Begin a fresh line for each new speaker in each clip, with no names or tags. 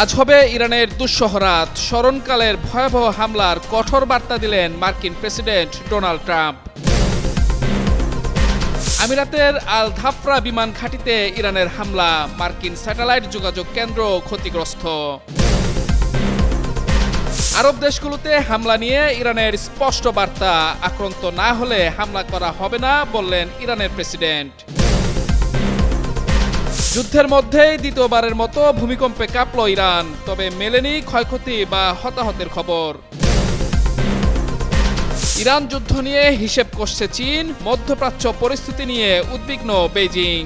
আজ হবে ইরানের দুঃসহ রাত। স্মরণকালের ভয়াবহ হামলার কঠোর বার্তা দিলেন মার্কিন প্রেসিডেন্ট ডোনাল্ড ট্রাম্প। আমিরাতের আল ধাফরা বিমান ঘাঁটিতে ইরানের হামলা, মার্কিন স্যাটেলাইট যোগাযোগ কেন্দ্র ক্ষতিগ্রস্ত। আরব দেশগুলোতে হামলা নিয়ে ইরানের স্পষ্ট বার্তা, আক্রান্ত না হলে হামলা করা হবে না বললেন ইরানের প্রেসিডেন্ট। যুদ্ধের মধ্যেই দ্বিতীয়বারের মতো ভূমিকম্পে কাঁপল ইরান, তবে মেলেনি ক্ষয়ক্ষতি বা হতাহতের খবর। ইরান যুদ্ধ নিয়ে হিসেব কষছে চীন, মধ্যপ্রাচ্য পরিস্থিতি নিয়ে উদ্বিগ্ন বেইজিং।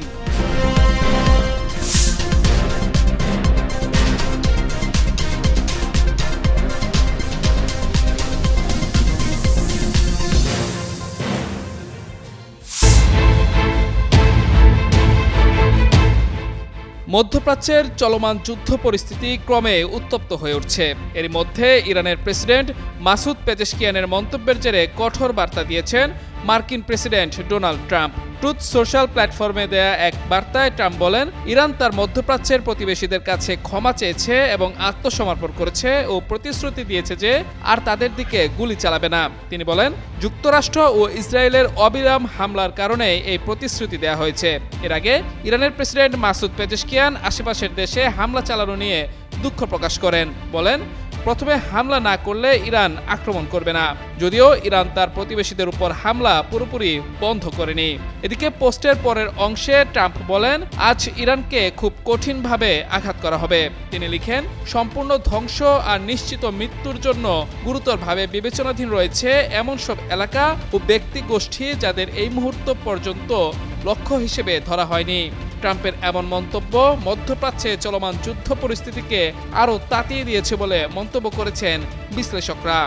মধ্যপ্রাচ্যের চলমান যুদ্ধ পরিস্থিতি ক্রমে উত্তপ্ত হয়ে উঠছে। এর মধ্যে ইরানের প্রেসিডেন্ট মাসুদ পেজেশকিয়ানের মন্তব্যের জেরে কঠোর বার্তা দিয়েছেন মার্কিন president Donald Trump. Truth social প্ল্যাটফর্মে দেয়া এক বার্তায় ট্রাম্প বলেন, ইরান তার মধ্যপ্রাচ্যের প্রতিবেশীদের কাছে ক্ষমা চেয়েছে এবং আত্মসমর্পণ করেছে ও প্রতিশ্রুতি দিয়েছে যে আর তাদের দিকে গুলি চালাবে না। তিনি বলেন, যুক্তরাষ্ট্র ও ইসরায়েলের অবিরাম হামলার কারণে এই প্রতিশ্রুতি দেওয়া হয়েছে। এর আগে ইরানের প্রেসিডেন্ট মাসুদ পেজেশকিয়ান আশেপাশের দেশে হামলা চালানো নিয়ে দুঃখ প্রকাশ করেন। বলেন, প্রথমে হামলা না করলে ইরান আক্রমণ করবে না, যদিও ইরান তার প্রতিবেশীদের উপর হামলা পুরোপুরি বন্ধ করেনি। এদিকে পোস্টের পরের অংশে ট্রাম্প বলেন, আজ ইরানকে খুব কঠিনভাবে আঘাত করা হবে। তিনি লিখেন, সম্পূর্ণ ধ্বংস আর নিশ্চিত মৃত্যুর জন্য গুরুতরভাবে বিবেচনাধীন রয়েছে এমন সব এলাকা ও ব্যক্তি গোষ্ঠী যাদের এই মুহূর্ত পর্যন্ত লক্ষ্য হিসেবে ধরা হয়নি। ট্রাম্পের এমন মন্তব্য মধ্যপ্রাচ্যে চলমান যুদ্ধ পরিস্থিতিকে আরও তাতিয়ে দিয়েছে বলে মন্তব্য করেছেন বিশ্লেষকরা।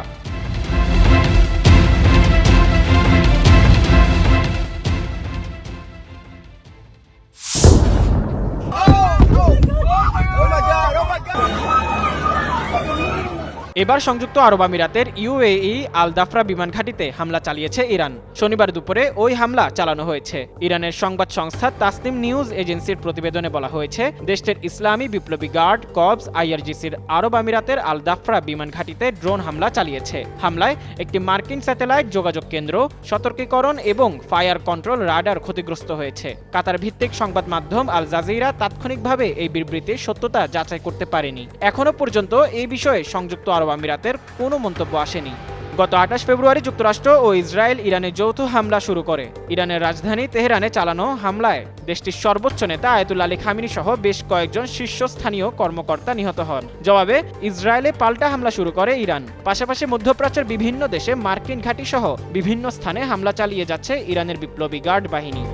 এবার সংযুক্ত আরব আমিরাতের ইউএই আল দাফরা বিমান ঘাঁটিতে হামলা চালিয়েছে ইরান। শনিবার দুপুরে ওই হামলা চালানো হয়েছে। ইরানের সংবাদ সংস্থা তাসনিম নিউজ এজেন্সির প্রতিবেদনে বলা হয়েছে, দেশটির ইসলামী বিপ্লবী গার্ড কর্পস আইআরজিসির আরব আমিরাতের আল দাফরা বিমান ঘাঁটিতে ড্রোন হামলা চালিয়েছে। হামলায় একটি মার্কিন স্যাটেলাইট যোগাযোগ কেন্দ্র, সতর্কীকরণ এবং ফায়ার কন্ট্রোল রাডার ক্ষতিগ্রস্ত হয়েছে। কাতার ভিত্তিক সংবাদ মাধ্যম আল জাজিরা তাৎক্ষণিকভাবে এই বিবৃতির সত্যতা যাচাই করতে পারেনি। এখনো পর্যন্ত এই বিষয়ে সংযুক্ত আরব আমিরাতের কোনো মন্তব্য আসেনি। গত 28 ফেব্রুয়ারি যুক্তরাষ্ট্র ও ইসরায়েল ইরানে যৌথ হামলা শুরু করে। ইরানের রাজধানী তেহরানে চালানো হামলায় দেশটির সর্বোচ্চ নেতা আয়াতুল্লাহ আলী খামেনি সহ বেশ কয়েকজন শীর্ষস্থানীয় কর্মকর্তা নিহত হন। জবাবে ইসরায়েলে পাল্টা হামলা শুরু করে ইরান। পাশাপাশি মধ্যপ্রাচ্যের বিভিন্ন দেশে মার্কিন ঘাঁটি সহ বিভিন্ন স্থানে হামলা চালিয়ে যাচ্ছে ইরানের বিপ্লবী গার্ড বাহিনী।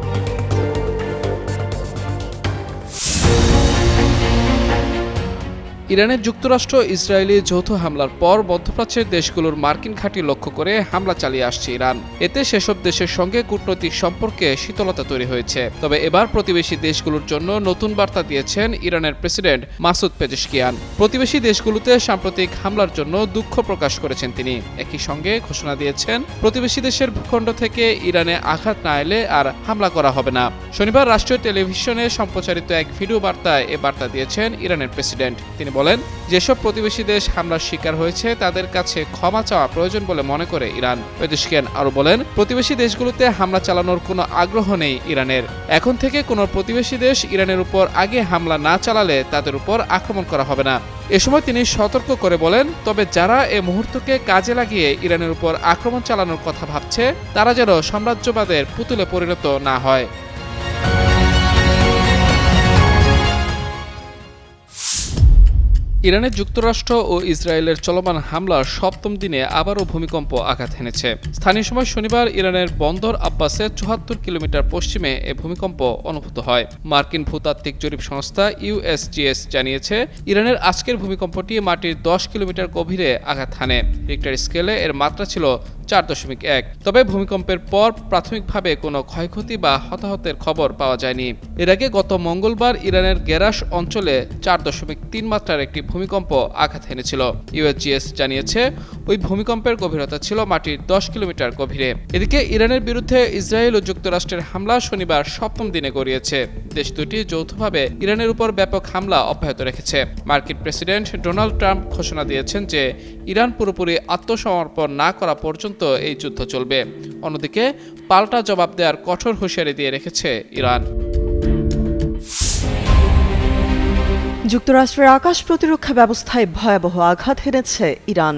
ইরানের যুক্তরাষ্ট্র ইসরায়েলি যৌথ হামলার পর মধ্যপ্রাচ্যের দেশগুলোর মার্কিন ঘাঁটি লক্ষ্য করে হামলা চালিয়ে আসছে ইরান। এতে সেসব দেশের সঙ্গে কূটনৈতিক সম্পর্কে শীতলতা তৈরি হয়েছে। তবে এবার প্রতিবেশী দেশগুলোর জন্য নতুন বার্তা দিয়েছেন ইরানের প্রেসিডেন্ট মাসুদ পেজেশকিয়ান। প্রতিবেশী দেশগুলোতে সাম্প্রতিক হামলার জন্য দুঃখ প্রকাশ করেছেন তিনি। একই সঙ্গে ঘোষণা দিয়েছেন, প্রতিবেশী দেশের ভূখণ্ড থেকে ইরানে আঘাত না এলে আর হামলা করা হবে না। শনিবার রাষ্ট্রীয় টেলিভিশনে সম্প্রচারিত এক ভিডিও বার্তায় এ বার্তা দিয়েছেন ইরানের প্রেসিডেন্ট। তিনি বলেন, যেসব প্রতিবেশী দেশ হামলার শিকার হয়েছে তাদের কাছে ক্ষমা চাওয়া প্রয়োজন বলে মনে করে ইরান। পেজেশকিয়ান আরও বলেন, প্রতিবেশী দেশগুলোতে হামলা চালানোর কোনো আগ্রহ নেই ইরানের। এখন থেকে কোনো প্রতিবেশী দেশ ইরানের উপর আগে হামলা না চালালে তাদের উপর আক্রমণ করা হবে না। এ সময় তিনি সতর্ক করে বলেন, তবে যারা এ মুহূর্তকে কাজে লাগিয়ে ইরানের উপর আক্রমণ চালানোর কথা ভাবছে তারা যেন সাম্রাজ্যবাদের পুতুলে পরিণত না হয়। ইরানের যুক্তরাষ্ট্র ও ইসরায়েলের চলমান হামলার সপ্তম দিনে আবারও ভূমিকম্প আঘাত হেনেছে। স্থানীয় সময় শনিবার ইরানের বন্দর আব্বাসের 74 কিলোমিটার পশ্চিমে এ ভূমিকম্প অনুভূত হয়। মার্কিন ভূতাত্ত্বিক জরিপ সংস্থা ইউএসজিএস জানিয়েছে, ইরানের আজকের ভূমিকম্পটি মাটির 10 কিলোমিটার গভীরে আঘাত হানে। রিক্টার স্কেলে এর মাত্রা ছিল 4.1। তবে ভূমিকম্পের পর প্রাথমিকভাবে কোনো ক্ষয়ক্ষতি বা হতাহতের খবর পাওয়া যায়নি। এর আগে গত মঙ্গলবার ইরানের গেরাশ অঞ্চলে 4.3 মাত্রার একটি ভূমিকম্প আঘাত হেনেছিল। ইউএসজিএস জানিয়েছে ওই ভূমিকম্পের গভীরতা ছিল মাটির 10 কিলোমিটার গভীরে। এদিকে ইরানের বিরুদ্ধে ইসরায়েল ও যুক্তরাষ্ট্রের হামলা শনিবার 7ম দিনে গড়িয়েছে। দেশ দুটি যৌথভাবে ইরানের উপর ব্যাপক হামলা অব্যাহত রেখেছে। মার্কিন প্রেসিডেন্ট ডোনাল্ড ট্রাম্প ঘোষণা দিয়েছেন যে ইরান পুরোপুরি আত্মসমর্পণ না করা পর্যন্ত এই যুদ্ধ চলবে। অন্যদিকে পাল্টা জবাব দেওয়ার কঠোর হুঁশিয়ারি দিয়ে রেখেছে ইরান।
যুক্তরাষ্ট্রের আকাশ প্রতিরক্ষা ব্যবস্থায় ভয়াবহ আঘাত হেনেছে ইরান।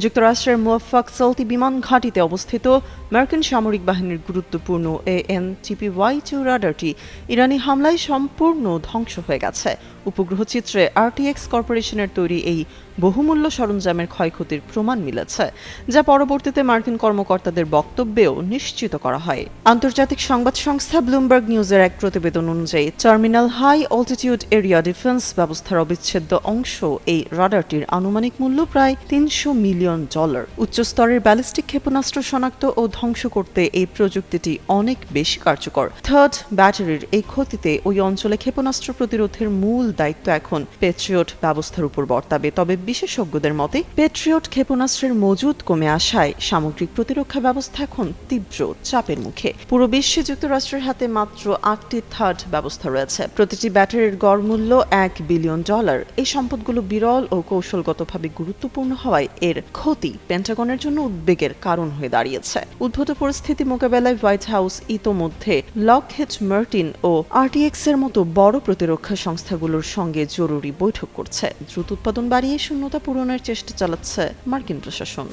যুক্তরাষ্ট্রের মুওয়াফাক সলতি বিমান ঘাঁটিতে অবস্থিত মার্কিন সামরিক বাহিনীর গুরুত্বপূর্ণ AN/TPY-2 রাডারটি ইরানি হামলায় সম্পূর্ণ ধ্বংস হয়ে গেছে। উপগ্রহ চিত্রে RTX কর্পোরেশনের তৈরি এই বহুমূল্য সরঞ্জামের ক্ষয়ক্ষতির প্রমাণ মিলেছে, যা পরবর্তীতে মার্কিন কর্মকর্তাদের বক্তব্যেও নিশ্চিত করা হয়। আন্তর্জাতিক সংবাদ সংস্থা ব্লুমবার্গ নিউজের এক প্রতিবেদন অনুযায়ী terminal high altitude area defence ব্যবস্থার অবিচ্ছেদ্য অংশ এই রাডারটির আনুমানিক মূল্য প্রায় $300 মিলিয়ন। উচ্চস্তরের ব্যালিস্টিক ক্ষেপণাস্ত্র শনাক্ত ও ধ্বংস করতে এই প্রযুক্তিটি অনেক বেশি কার্যকর। থার্ড ব্যাটারির এই ক্ষতিতে ওই অঞ্চলে ক্ষেপণাস্ত্র প্রতিরোধের মূল দায়িত্ব এখন পেট্রিয়ট ব্যবস্থার উপর বর্তাবে। তবে বিশেষজ্ঞদের মতে পেট্রিয়ট ক্ষেপণাস্ত্রের মজুদ কমে আসায় সামগ্রিক প্রতিরক্ষা ব্যবস্থা এখন তীব্র চাপের মুখে। পুরো বিশ্বে যুক্তরাষ্ট্রের হাতে মাত্র 8টি থার্ড ব্যবস্থা রয়েছে। প্রতিটি ব্যাটারির গড় মূল্য $1 বিলিয়ন। এই সম্পদগুলো বিরল ও কৌশলগতভাবে গুরুত্বপূর্ণ হওয়ায় এর ক্ষতি পেন্টাগনের জন্য উদ্বেগের কারণ হয়ে দাঁড়িয়েছে। উদ্ভূত পরিস্থিতি মোকাবেলায় হোয়াইট হাউস ইতোমধ্যে লকহিড মার্টিন ও RTX এর মতো বড় প্রতিরক্ষা সংস্থাগুলোর সঙ্গে জরুরি বৈঠক করছে। দ্রুত উৎপাদন বাড়িয়ে শূন্যতা পূরণের চেষ্টা চালাচ্ছে মার্কিন প্রশাসন।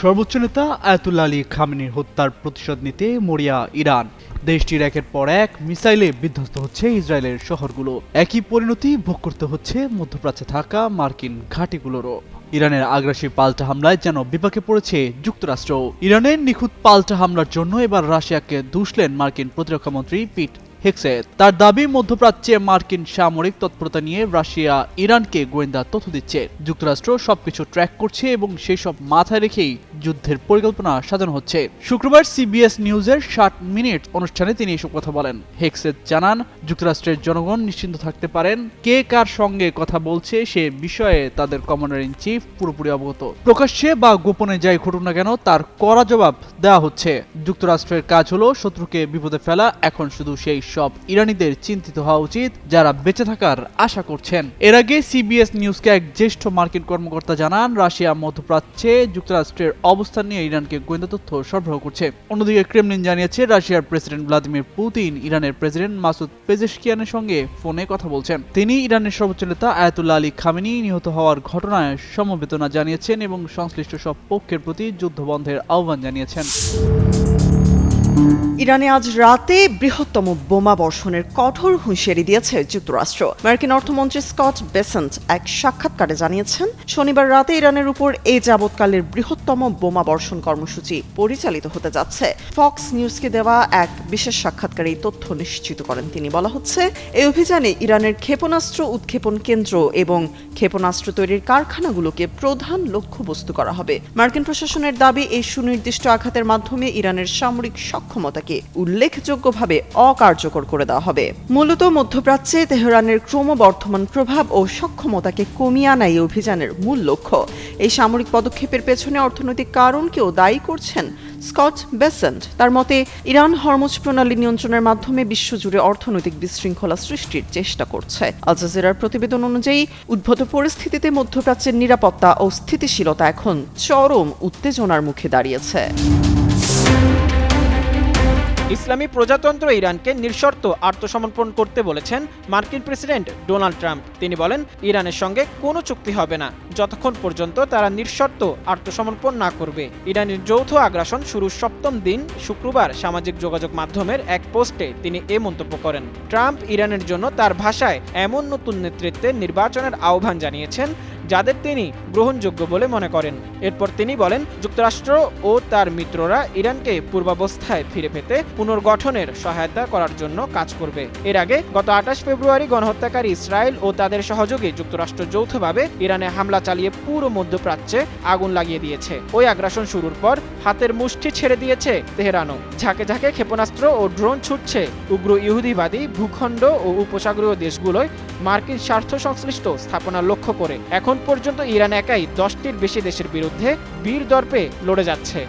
সর্বোচ্চ নেতা আয়াতুল্লাহ আলী খামেনির হত্যার প্রতিশোধ নিতে মরিয়া ইরান। দেশটির একের পর এক মিসাইলে বিধ্বস্ত হচ্ছে ইসরায়েলের শহরগুলো। একই পরিণতি ভোগ করতে হচ্ছে মধ্যপ্রাচ্যে থাকা মার্কিন ঘাঁটিগুলোরও। ইরানের আগ্রাসী পাল্টা হামলায় যেন বিপাকে পড়েছে যুক্তরাষ্ট্র। ইরানের নিখুঁত পাল্টা হামলার জন্য এবার রাশিয়াকে দুষলেন মার্কিন প্রতিরক্ষামন্ত্রী পিট হেগসেথ। তার দাবি, মধ্যপ্রাচ্যে মার্কিন সামরিক তৎপরতা নিয়ে রাশিয়া ইরানকে গোয়েন্দা তথ্য দিচ্ছে। যুক্তরাষ্ট্র সবকিছু ট্র্যাক করছে এবং সেই সব মাথায় রেখেই যুদ্ধের পরিকল্পনা সাজানো হচ্ছে। শুক্রবার CBS নিউজের 60 মিনিট অনুষ্ঠানে তিনি এসব কথা বলেন। হেগসেথ জানান, যুক্তরাষ্ট্রের জনগণ নিশ্চিন্ত থাকতে পারেন, কে কার সঙ্গে কথা বলছে সে বিষয়ে তাদের কমান্ডার ইন চিফ পুরোপুরি অবগত। প্রকাশ্যে বা গোপনে যাই ঘটুক না কেন তার কড়া জবাব দেওয়া হচ্ছে। যুক্তরাষ্ট্রের কাজ হলো শত্রুকে বিপদে ফেলা। এখন শুধু সেই সব ইরানিদের চিন্তিত হওয়া উচিত যারা বেঁচে থাকার আশা করছেন। এর আগে CBS নিউজকে এক জ্যেষ্ঠ মার্কিন কর্মকর্তা জানান, রাশিয়া মধ্যপ্রাচ্যে যুক্তরাষ্ট্রের অবস্থান নিয়ে ইরানকে গোয়েন্দা তথ্য সরবরাহ করছে। অন্যদিকে ক্রেমলিন জানিয়েছে, রাশিয়ার প্রেসিডেন্ট ভ্লাদিমির পুতিন ইরানের প্রেসিডেন্ট মাসুদ পেজেশকিয়ানের সঙ্গে ফোনে কথা বলছেন। তিনি ইরানের সর্বোচ্চ নেতা আয়াতুল্লাহ আলী খামেনি নিহত হওয়ার ঘটনায় সমবেদনা জানিয়েছেন এবং সংশ্লিষ্ট সব পক্ষের প্রতি যুদ্ধ বন্ধের আহ্বান জানিয়েছেন।
ইরানে আজ রাতে বৃহত্তম বোমা বর্ষণের কঠোর হুঁশিয়ারি দিয়েছে যুক্তরাষ্ট্র। মার্কিন অর্থমন্ত্রী স্কট বেসেন্ট এক সাক্ষাৎকারে জানিয়েছেন, শনিবার রাতে ইরানের উপর এই যাবৎকালের বৃহত্তম বোমা বর্ষণ কর্মসূচি পরিচালিত হতে যাচ্ছে। ফক্স নিউজকে দেওয়া এক বিশেষ সাক্ষাৎকারে এই তথ্য নিশ্চিত করেন তিনি। বলা হচ্ছে, এই অভিযানে ইরানের ক্ষেপণাস্ত্র উৎক্ষেপণ কেন্দ্র এবং ক্ষেপণাস্ত্র তৈরির কারখানাগুলোকে প্রধান লক্ষ্যবস্তু করা হবে। মার্কিন প্রশাসনের দাবি, এই সুনির্দিষ্ট আঘাতের মাধ্যমে ইরানের সামরিক সক্ষমতাকে উল্লেখযোগ্যভাবে অকার্যকর করে দেওয়া হবে। মূলত মধ্যপ্রাচ্যে তেহরানের ক্রমবর্ধমান প্রভাব ও সক্ষমতাকে কমিয়ে আনা এই অভিযানের মূল লক্ষ্য। এই সামরিক পদক্ষেপের পেছনে অর্থনৈতিক কারণকেও দায়ী করছেন স্কট বেসেন্ট। তার মতে, ইরান হরমুজ প্রণালী নিয়ন্ত্রণের মাধ্যমে বিশ্বজুড়ে অর্থনৈতিক বিশৃঙ্খলা সৃষ্টির চেষ্টা করছে। আল জাজিরার প্রতিবেদন অনুযায়ী উদ্ভূত পরিস্থিতিতে মধ্যপ্রাচ্যের নিরাপত্তা ও স্থিতিশীলতা এখন চরম উত্তেজনার মুখে দাঁড়িয়েছে।
ইসলামী প্রজাতন্ত্র ইরানকে নিঃশর্ত আত্মসমর্পণ করতে বলেছেন মার্কিন প্রেসিডেন্ট ডোনাল্ড ট্রাম্প। তিনি বলেন, ইরানের সঙ্গে কোনো চুক্তি হবে না যতক্ষণ পর্যন্ত তারা নিঃশর্ত আত্মসমর্পণ না করবে। ইরানের যৌথ আগ্রাসন শুরুর 7ম দিন শুক্রবার সামাজিক যোগাযোগ মাধ্যমের এক পোস্টে তিনি এ মন্তব্য করেন। ট্রাম্প ইরানের জন্য তার ভাষায় এমন নতুন নেতৃত্বের নির্বাচনের আহ্বান জানিয়েছেন যাদের তিনি গ্রহণযোগ্য বলে মনে করেন। এরপর তিনি বলেন, যুক্তরাষ্ট্র ও তার মিত্ররা ইরানকে পূর্বাবস্থায় ফিরে পেতে পুনর্গঠনের সহায়তা করার জন্য কাজ করবে। এর আগে গত 28 ফেব্রুয়ারি গণহত্যাকারী ইসরায়েল ও তাদের সহযোগী যুক্তরাষ্ট্র যৌথভাবে ইরানে হামলা চালিয়ে পুরো মধ্যপ্রাচ্যে আগুন লাগিয়ে দিয়েছে। ওই আগ্রাসন শুরুর পর হাতের মুষ্টি ছেড়ে দিয়েছে তেহরানও। ঝাঁকে ঝাঁকে ক্ষেপণাস্ত্র ও ড্রোন ছুটছে উগ্র ইহুদিবাদী ভূখণ্ড ও উপসাগরীয় দেশগুলোয় মার্কিন স্বার্থ সংশ্লিষ্ট স্থাপনা লক্ষ্য করে। এখন পর্যন্ত ইরান একাই 10টির বেশি দেশের বিরুদ্ধে বীর দর্পে লড়ে যাচ্ছে।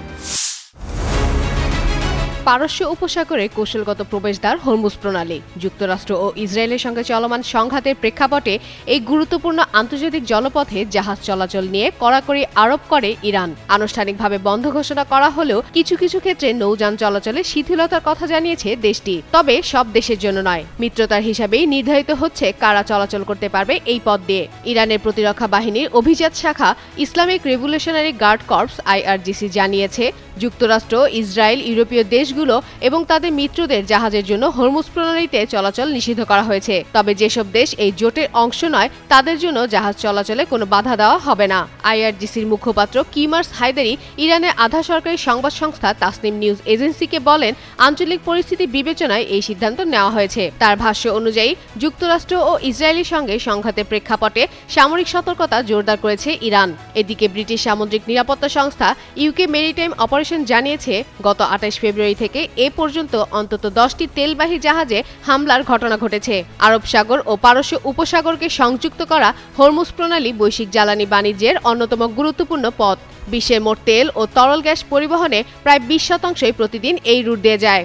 পারস্য উপসাগরে কৌশলগত প্রবেশদ্বার হরমুজ প্রণালী। যুক্তরাষ্ট্র ও ইসরায়েলের সঙ্গে চলমান সংঘাতের প্রেক্ষাপটে এই গুরুত্বপূর্ণ আন্তর্জাতিক জলপথে জাহাজ চলাচল নিয়ে কড়াকড়ি আরোপ করে ইরান। আনুষ্ঠানিকভাবে বন্ধ ঘোষণা করা হলেও কিছু কিছু ক্ষেত্রে নৌযান চলাচলে শিথিলতার কথা জানিয়েছে দেশটি। তবে সব দেশের জন্য নয়, মিত্রতার হিসাবেই নির্ধারিত হচ্ছে কারা চলাচল করতে পারবে এই পথ দিয়ে। ইরানের প্রতিরক্ষা বাহিনীর অভিজাত শাখা Islamic revolutionary guard corps IRGC জানিয়েছে, যুক্তরাষ্ট্র, ইসরায়েল, ইউরোপীয় দেশগুলো এবং তাদের মিত্রদের জাহাজের জন্য হরমুজ প্রণালীতে চলাচল নিষিদ্ধ করা হয়েছে। তবে যেসব দেশ এই জোটের অংশ নয় তাদের জন্য জাহাজ চলাচলে কোনো বাধা দেওয়া হবে না। IRGCর মুখপাত্র কিমার্স হায়দারি ইরানের আধা সরকারি সংবাদ সংস্থা তাসনিম নিউজ এজেন্সিকে বলেন, আঞ্চলিক পরিস্থিতি বিবেচনায় এই সিদ্ধান্ত নেওয়া হয়েছে। তার ভাষ্য অনুযায়ী যুক্তরাষ্ট্র ও ইসরায়েলের সঙ্গে সংঘাতের প্রেক্ষাপটে সামরিক সতর্কতা জোরদার করেছে ইরান। এদিকে ব্রিটিশ সামুদ্রিক নিরাপত্তা সংস্থা UK মেরিটাইম অপারেশন জানিয়েছে, গত 28 ফেব্রুয়ারি থেকে এ পর্যন্ত অন্তত 10টি তেলবাহী জাহাজে হামলার ঘটনা ঘটেছে। আরব সাগর ও পারস্য উপসাগরকে সংযুক্ত করা হরমুজ প্রণালী বৈশ্বিক জ্বালানি বাণিজ্যের অন্যতম গুরুত্বপূর্ণ পথ। বিশ্বের মোট তেল ও তরল গ্যাস পরিবহনে প্রায় 20% প্রতিদিন এই রুট দিয়ে যায়।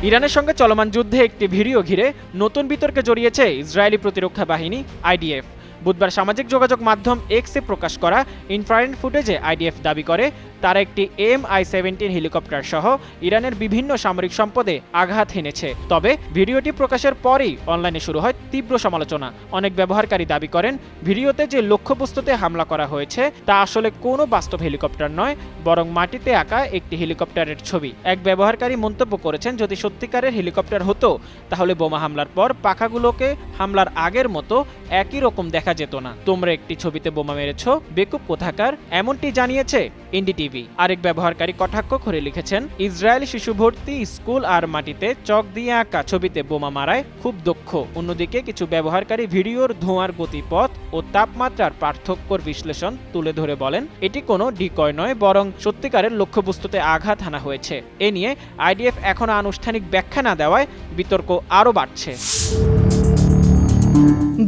ইরানের সঙ্গে চলমান যুদ্ধে একটি ভিডিও ঘিরে নতুন বিতর্কে জড়িয়েছে ইসরায়েলি প্রতিরক্ষা বাহিনী IDF। বুধবার সামাজিক যোগাযোগ মাধ্যম এক্সে প্রকাশ করা ইনফ্রারেড ফুটেজে IDF দাবি করে তারা একটি MI-17 হেলিকপ্টার সহ ইরানের বিভিন্ন সামরিক সম্পদে আঘাত হেনেছে। তবে ভিডিওটি প্রকাশের পরই অনলাইনে শুরু হয় তীব্র সমালোচনা। অনেক ব্যবহারকারী দাবি করেন, ভিডিওতে যে লক্ষ্যবস্তুতে হামলা করা হয়েছে তা আসলে কোনো বাস্তব হেলিকপ্টার নয়, বরং মাটিতে আঁকা একটি হেলিকপ্টারের ছবি। এক ব্যবহারকারী মন্তব্য করেছেন, যদি সত্যিকারের হেলিকপ্টার হতো তাহলে বোমা হামলার পর পাখাগুলোকে হামলার আগের মতো একই রকম দেখা যেত না। তোমরা একটি ছবিতে বোমা মেরেছো, বেকুব কোথাকার, এমনটি জানিয়েছে NDTV। আরেক ব্যবহারকারী কটাক্ষ করে লিখেছেন, ইসরায়েল শিশু ভর্তি স্কুল আর মাটিতে চক দিয়ে আঁকা ছবিতে বোমা মারায় খুব দক্ষ। অন্যদিকে কিছু ব্যবহারকারী ভিডিওর ধোঁয়ার গতিপথ ও তাপমাত্রার পার্থক্যর বিশ্লেষণ তুলে ধরে বলেন, এটি কোনো ডিকয় নয়, বরং সত্যিকারের লক্ষ্যবস্তুতে আঘাত হানা হয়েছে। এ নিয়ে IDF এখনো আনুষ্ঠানিক ব্যাখ্যা না দেওয়ায় বিতর্ক আরও বাড়ছে।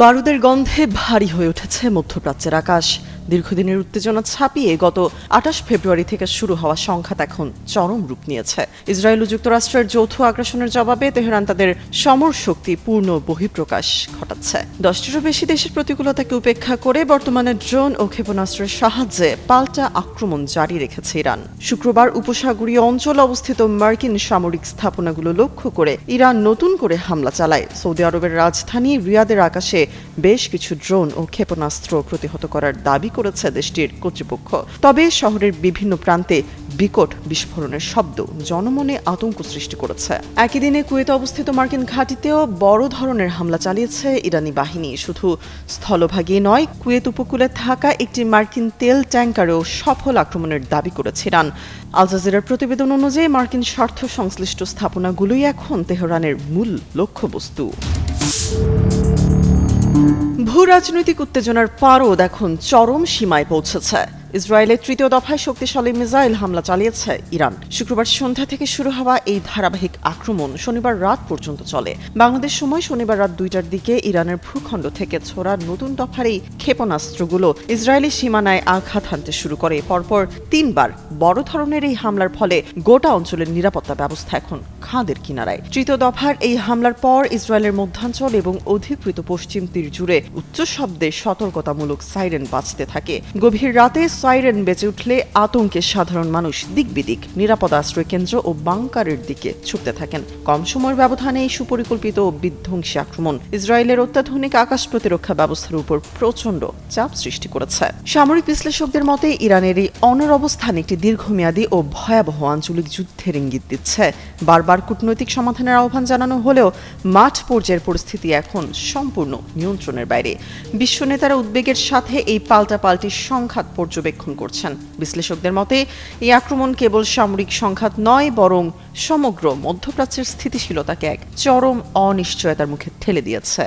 বারুদের গন্ধে ভারী হয়ে উঠেছে মধ্যপ্রাচ্যের আকাশ। দীর্ঘদিনের উত্তেজনা ছাপিয়ে গত 28 ফেব্রুয়ারি থেকে শুরু হওয়া সংঘাত এখন চরম রূপ নিয়েছে। ইসরায়েল ও যুক্তরাষ্ট্রের যৌথ আগ্রাসনের জবাবে তেহরান তাদের সমর শক্তি পূর্ণ বহিঃপ্রকাশ ঘটাচ্ছে। 10টিরও বেশি দেশের প্রতিকূলতাকে উপেক্ষা করে বর্তমানে ড্রোন ও ক্ষেপণাস্ত্রের সাহায্যে পাল্টা আক্রমণ জারি রেখেছে ইরান। শুক্রবার উপসাগরীয় অঞ্চলে অবস্থিত মার্কিন সামরিক স্থাপনাগুলো লক্ষ্য করে ইরান নতুন করে হামলা চালায়। সৌদি আরবের রাজধানী রিয়াদের আকাশে বেশ কিছু ড্রোন ও ক্ষেপণাস্ত্র প্রতিহত করার দাবি করেছে দেশটির কর্তৃপক্ষ। তবে শহরের বিভিন্ন প্রান্তে বিকট বিস্ফোরণের শব্দ জনমনে আতঙ্ক সৃষ্টি করেছে। একই দিনে কুয়েতে অবস্থিত মার্কিন ঘাঁটিতেও বড় ধরনের হামলা চালিয়েছে ইরানি বাহিনী। শুধু স্থলভাগে নয়, কুয়েত উপকূলে থাকা একটি মার্কিন তেল ট্যাঙ্কারেও সফল আক্রমণের দাবি করেছে ইরান। আল জাজিরার প্রতিবেদন অনুযায়ী মার্কিন স্বার্থ সংশ্লিষ্ট স্থাপনাগুলোই এখন তেহরানের মূল লক্ষ্যবস্তু। ভূ রাজনৈতিক উত্তেজনার পারদ এখন চরম সীমায় পৌঁছেছে। ইসরায়েলের তৃতীয় দফায় শক্তিশালী মিসাইল হামলা চালিয়েছে ইরান। শুক্রবার সন্ধ্যা থেকে শুরু হওয়া এই ধারাবাহিক আক্রমণ শনিবার রাত পর্যন্ত চলে। বাংলাদেশ সময় শনিবার রাত 2টার দিকে ইরানের ভূখণ্ড থেকে ছোড়া নতুন দফার এই ক্ষেপণাস্ত্রগুলো ইসরায়েলি সীমানায় আঘাত হানতে শুরু করে। পরপর 3বার বড় ধরনের এই হামলার ফলে গোটা অঞ্চলের নিরাপত্তা ব্যবস্থা এখন খাদের কিনারায়। তৃতীয় দফার এই হামলার পর ইসরায়েলের মধ্যাঞ্চল এবং অধিকৃত পশ্চিম তীর জুড়ে উচ্চ শব্দে সতর্কতামূলক সাইরেন বাজতে থাকে। গভীর রাতে সাইরেন বেজে উঠলে আতঙ্কে সাধারণ মানুষ দিকবিদিক নিরাপদ আশ্রয় কেন্দ্র ও বাংকারের দিকে ছুটতে থাকেন। কম সময়ের ব্যবধানে এই সুপরিকল্পিত ও বিধ্বংসী আক্রমণ ইসরায়েলের অত্যাধুনিক আকাশ প্রতিরক্ষা ব্যবস্থার উপর প্রচণ্ড চাপ সৃষ্টি করেছে। সামরিক বিশ্লেষকদের মতে ইরানের এই অনর অবস্থান একটি দীর্ঘমেয়াদী ও ভয়াবহ আঞ্চলিক যুদ্ধের ইঙ্গিত দিচ্ছে। বারবার কূটনৈতিক সমাধানের আহ্বান জানানো হলেও মাঠ পর্যায়ের পরিস্থিতি এখন সম্পূর্ণ নিয়ন্ত্রণের বাইরে। বিশ্ব নেতারা উদ্বেগের সাথে এই পাল্টাপাল্টি সংঘাত পর্যবেক্ষণ করছেন। বিশ্লেষকদের মতে এই আক্রমণ কেবল সামরিক সংঘাত নয়, বরং সমগ্র মধ্যপ্রাচ্যের স্থিতিশীলতাকে এক চরম অনিশ্চয়তার মুখে ঠেলে দিয়েছে।